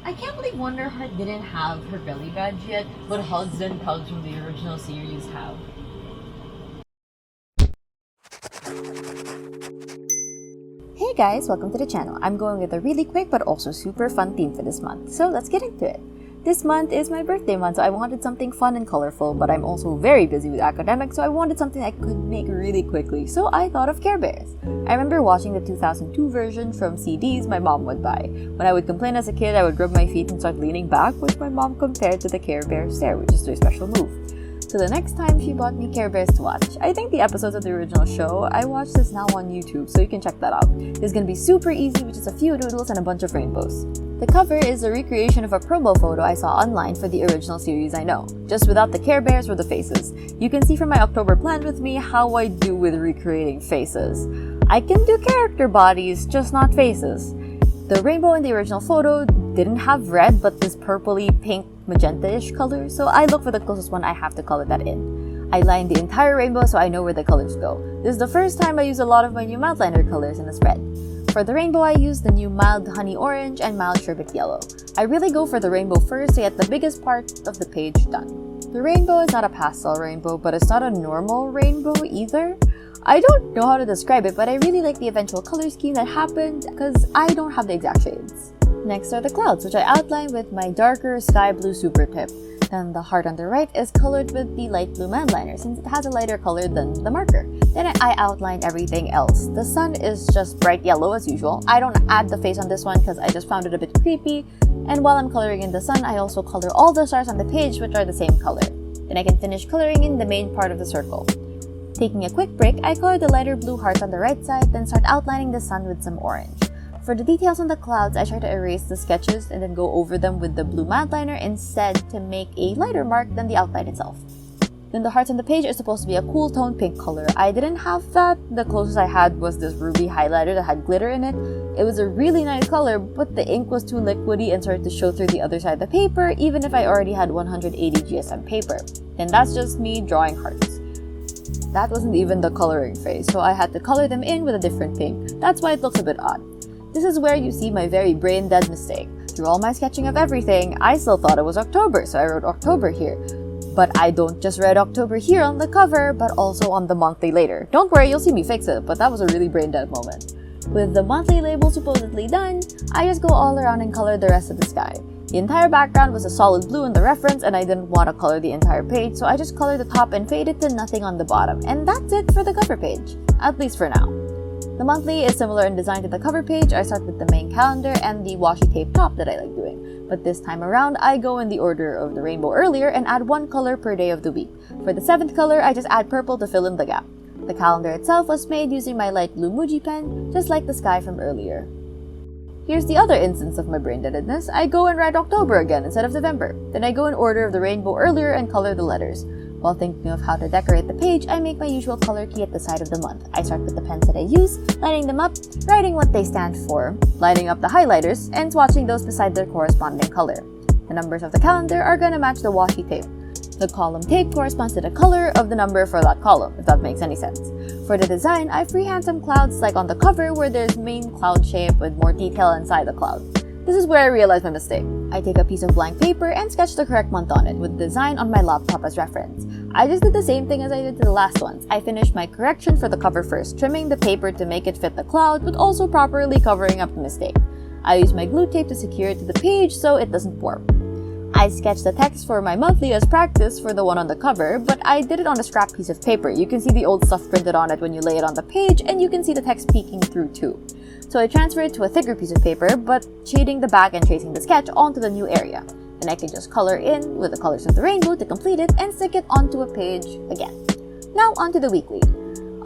I can't believe Wonder Heart didn't have her belly badge yet, but Hugs and Pugs from the original series have. Hey guys, welcome to the channel. I'm going with a really quick but also super fun theme for this month, so let's get into it. This month is my birthday month, so I wanted something fun and colorful, but I'm also very busy with academics, so I wanted something I could make really quickly, so I thought of Care Bears. I remember watching the 2002 version from CDs my mom would buy. When I would complain as a kid, I would rub my feet and start leaning back, which my mom compared to the Care Bear stare, which is their special move. So the next time she bought me Care Bears to watch. I think the episodes of the original show, I watched this now on YouTube, so you can check that out. It's gonna be super easy with just a few doodles and a bunch of rainbows. The cover is a recreation of a promo photo I saw online for the original series I know, just without the Care Bears or the faces. You can see from my October plan with me how I do with recreating faces. I can do character bodies, just not faces. The rainbow in the original photo didn't have red, but this purpley pink magenta-ish color, so I look for the closest one I have to color that in. I line the entire rainbow so I know where the colors go. This is the first time I use a lot of my new mild liner colors in the spread. For the rainbow, I use the new mild honey orange and mild sherbet yellow. I really go for the rainbow first to get the biggest part of the page done. The rainbow is not a pastel rainbow, but it's not a normal rainbow either. I don't know how to describe it, but I really like the eventual color scheme that happened because I don't have the exact shades. Next are the clouds, which I outline with my darker sky blue super tip. Then the heart on the right is colored with the light blue man liner since it has a lighter color than the marker. Then I outline everything else. The sun is just bright yellow as usual. I don't add the face on this one because I just found it a bit creepy. And while I'm coloring in the sun, I also color all the stars on the page which are the same color. Then I can finish coloring in the main part of the circle. Taking a quick break, I color the lighter blue hearts on the right side, then start outlining the sun with some orange. For the details on the clouds, I try to erase the sketches and then go over them with the blue matte liner instead to make a lighter mark than the outline itself. Then the hearts on the page are supposed to be a cool tone pink color. I didn't have that. The closest I had was this ruby highlighter that had glitter in it. It was a really nice color, but the ink was too liquidy and started to show through the other side of the paper, even if I already had 180 GSM paper. Then that's just me drawing hearts. That wasn't even the coloring phase, so I had to color them in with a different pink. That's why it looks a bit odd. This is where you see my very brain-dead mistake. Through all my sketching of everything, I still thought it was October, so I wrote October here. But I don't just write October here on the cover, but also on the monthly later. Don't worry, you'll see me fix it, but that was a really brain-dead moment. With the monthly label supposedly done, I just go all around and color the rest of the sky. The entire background was a solid blue in the reference and I didn't want to color the entire page, so I just colored the top and faded to nothing on the bottom. And that's it for the cover page, at least for now. The monthly is similar in design to the cover page. I start with the main calendar and the washi tape top that I like doing. But this time around, I go in the order of the rainbow earlier and add one color per day of the week. For the 7th color, I just add purple to fill in the gap. The calendar itself was made using my light blue Muji pen, just like the sky from earlier. Here's the other instance of my brain-deadedness. I go and write October again instead of November. Then I go in order of the rainbow earlier and color the letters. While thinking of how to decorate the page, I make my usual color key at the side of the month. I start with the pens that I use, lining them up, writing what they stand for, lining up the highlighters, and swatching those beside their corresponding color. The numbers of the calendar are gonna match the washi tape. The column tape corresponds to the color of the number for that column, if that makes any sense. For the design, I freehand some clouds like on the cover where there's main cloud shape with more detail inside the cloud. This is where I realized my mistake. I take a piece of blank paper and sketch the correct month on it with the design on my laptop as reference. I just did the same thing as I did to the last ones. I finished my correction for the cover first, trimming the paper to make it fit the cloud but also properly covering up the mistake. I use my glue tape to secure it to the page so it doesn't warp. I sketched the text for my monthly as practice for the one on the cover, but I did it on a scrap piece of paper. You can see the old stuff printed on it when you lay it on the page, and you can see the text peeking through too. So I transferred it to a thicker piece of paper, but shading the back and tracing the sketch onto the new area. Then I can just color in with the colors of the rainbow to complete it and stick it onto a page again. Now onto the weekly.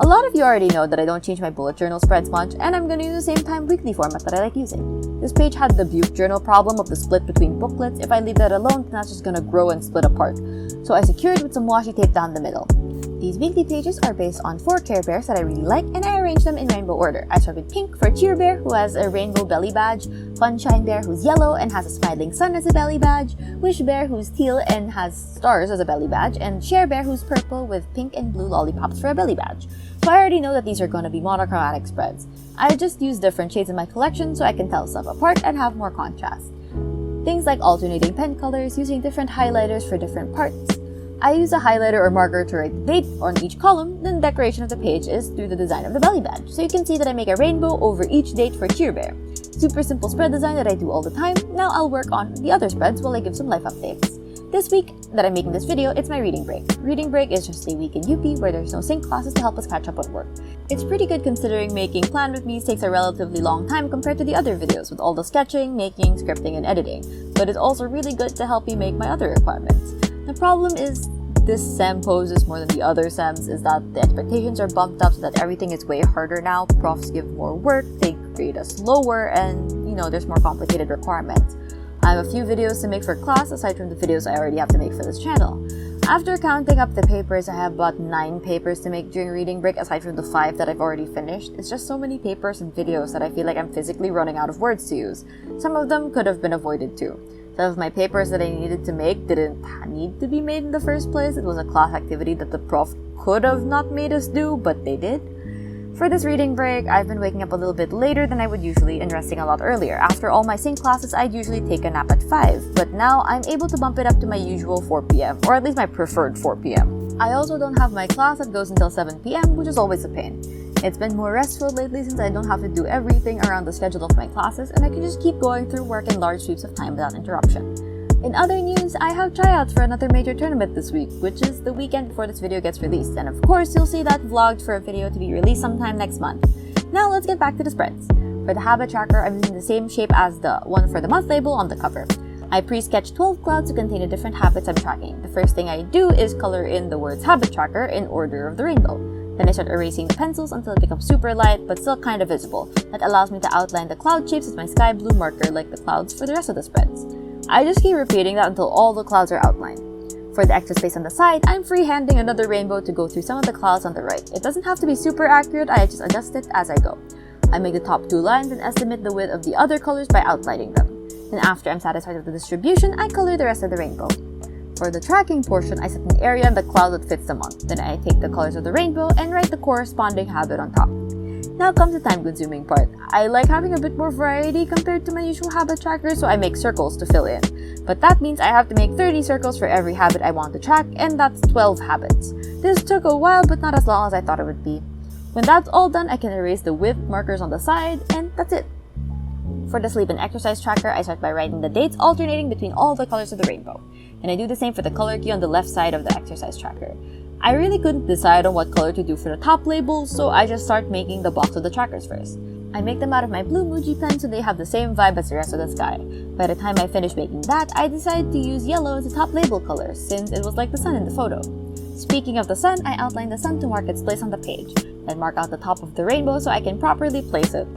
A lot of you already know that I don't change my bullet journal spreads much, and I'm gonna use the same time weekly format that I like using. This page had the Buke journal problem of the split between booklets. If I leave that alone, then that's just gonna grow and split apart. So I secured with some washi tape down the middle. These weekly pages are based on 4 Care Bears that I really like, and I arrange them in rainbow order. I start with pink for Cheer Bear, who has a rainbow belly badge, Funshine Bear, who's yellow and has a smiling sun as a belly badge, Wish Bear, who's teal and has stars as a belly badge, and Share Bear, who's purple with pink and blue lollipops for a belly badge. So I already know that these are going to be monochromatic spreads. I just use different shades in my collection so I can tell stuff apart and have more contrast. Things like alternating pen colors, using different highlighters for different parts. I use a highlighter or marker to write the date on each column, then the decoration of the page is through the design of the belly badge. So you can see that I make a rainbow over each date for Cheer Bear. Super simple spread design that I do all the time. Now I'll work on the other spreads while I give some life updates. This week that I'm making this video, it's my reading break. Reading break is just a week in UP where there's no sync classes to help us catch up on work. It's pretty good considering making Plan With Me takes a relatively long time compared to the other videos with all the sketching, making, scripting, and editing. But it's also really good to help me make my other requirements. The problem is this sem poses more than the other sems is that the expectations are bumped up so that everything is way harder now. Profs give more work, they grade us slower, and there's more complicated requirements. I have a few videos to make for class aside from the videos I already have to make for this channel. After counting up the papers, I have about 9 papers to make during reading break aside from the 5 that I've already finished. It's just so many papers and videos that I feel like I'm physically running out of words to use. Some of them could have been avoided too. Some of my papers that I needed to make didn't need to be made in the first place. It was a class activity that the prof could have not made us do, but they did. For this reading break, I've been waking up a little bit later than I would usually and resting a lot earlier. After all my sync classes, I'd usually take a nap at 5, but now I'm able to bump it up to my usual 4 p.m., or at least my preferred 4 p.m. I also don't have my class that goes until 7 p.m., which is always a pain. It's been more restful lately since I don't have to do everything around the schedule of my classes, and I can just keep going through work in large sweeps of time without interruption. In other news, I have tryouts for another major tournament this week, which is the weekend before this video gets released, and of course you'll see that vlogged for a video to be released sometime next month. Now let's get back to the spreads. For the habit tracker, I'm using the same shape as the one for the month label on the cover. I pre-sketched 12 clouds to contain the different habits I'm tracking. The first thing I do is color in the words habit tracker in order of the rainbow. Then I start erasing the pencils until it becomes super light but still kind of visible. That allows me to outline the cloud shapes with my sky blue marker like the clouds for the rest of the spreads. I just keep repeating that until all the clouds are outlined. For the extra space on the side, I'm freehanding another rainbow to go through some of the clouds on the right. It doesn't have to be super accurate, I just adjust it as I go. I make the top 2 lines and estimate the width of the other colors by outlining them. Then after I'm satisfied with the distribution, I color the rest of the rainbow. For the tracking portion, I set an area in the cloud that fits the month. Then I take the colors of the rainbow and write the corresponding habit on top. Now comes the time-consuming part. I like having a bit more variety compared to my usual habit tracker, so I make circles to fill in. But that means I have to make 30 circles for every habit I want to track, and that's 12 habits. This took a while, but not as long as I thought it would be. When that's all done, I can erase the width markers on the side, and that's it. For the sleep and exercise tracker, I start by writing the dates alternating between all the colors of the rainbow. And I do the same for the color key on the left side of the exercise tracker. I really couldn't decide on what color to do for the top labels, so I just start making the box of the trackers first. I make them out of my blue Muji pen so they have the same vibe as the rest of the sky. By the time I finish making that, I decided to use yellow as the top label color since it was like the sun in the photo. Speaking of the sun, I outline the sun to mark its place on the page, then mark out the top of the rainbow so I can properly place it.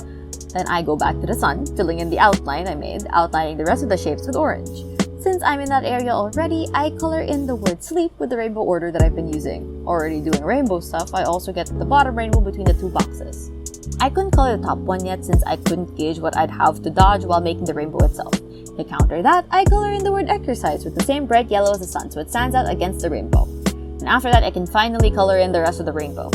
Then I go back to the sun, filling in the outline I made, outlining the rest of the shapes with orange. Since I'm in that area already, I color in the word sleep with the rainbow order that I've been using. Already doing rainbow stuff, I also get the bottom rainbow between the 2 boxes. I couldn't color the top one yet since I couldn't gauge what I'd have to dodge while making the rainbow itself. To counter that, I color in the word exercise with the same bright yellow as the sun so it stands out against the rainbow. And after that, I can finally color in the rest of the rainbow.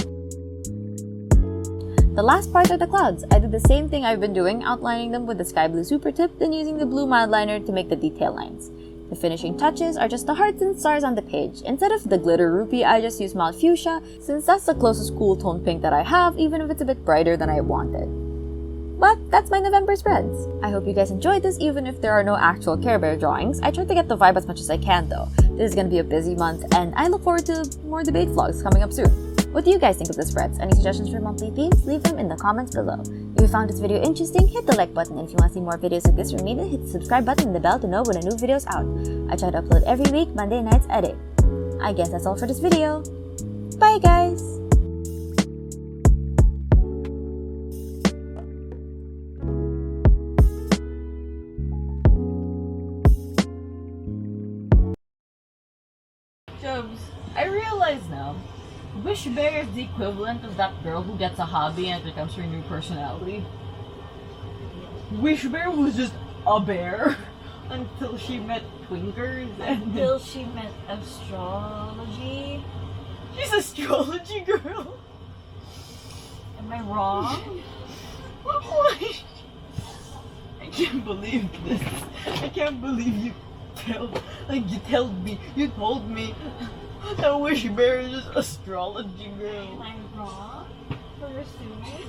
The last part are the clouds. I do the same thing I've been doing, outlining them with the sky blue super tip, then using the blue mild liner to make the detail lines. The finishing touches are just the hearts and stars on the page. Instead of the glitter rupee, I just use mild fuchsia, since that's the closest cool tone pink that I have, even if it's a bit brighter than I wanted. But that's my November spreads. I hope you guys enjoyed this even if there are no actual Care Bear drawings. I tried to get the vibe as much as I can though. This is gonna be a busy month, and I look forward to more debate vlogs coming up soon. What do you guys think of the spreads? Any suggestions for monthly themes? Leave them in the comments below. If you found this video interesting, hit the like button, and if you want to see more videos like this from me, then hit the subscribe button and the bell to know when a new video is out. I try to upload every week, Monday nights at 8. I guess that's all for this video. Bye guys! Jobs, I realize now, Wish Bear is the equivalent of that girl who gets a hobby and it becomes her new personality. Wish Bear was just a bear until she met Twinkers and Until she met astrology. she's astrology girl. Am I wrong? Why? I can't believe this. I can't believe you you told me that Wish Bear is just astrology girl. Am I wrong for assuming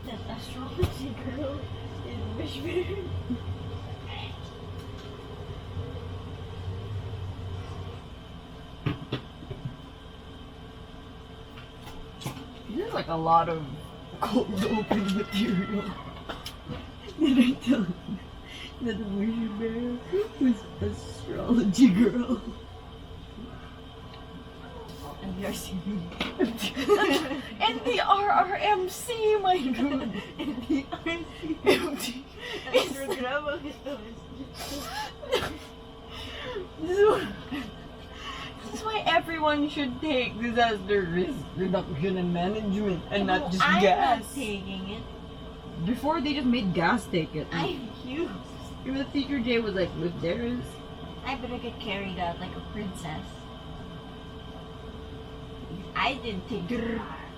that astrology girl is Wish Bear? There's like a lot of cold open material. Did I tell you that Wish Bear was astrology girl? And you're assuming. NDRRMC, my god. NDRC. It's Programa que This is why everyone should take disaster risk reduction and management and not just I'm gas. not taking it. Before they just made gas take it. I refuse. Even the teacher Jay was like, look, there is. I better get carried out like a princess. I didn't take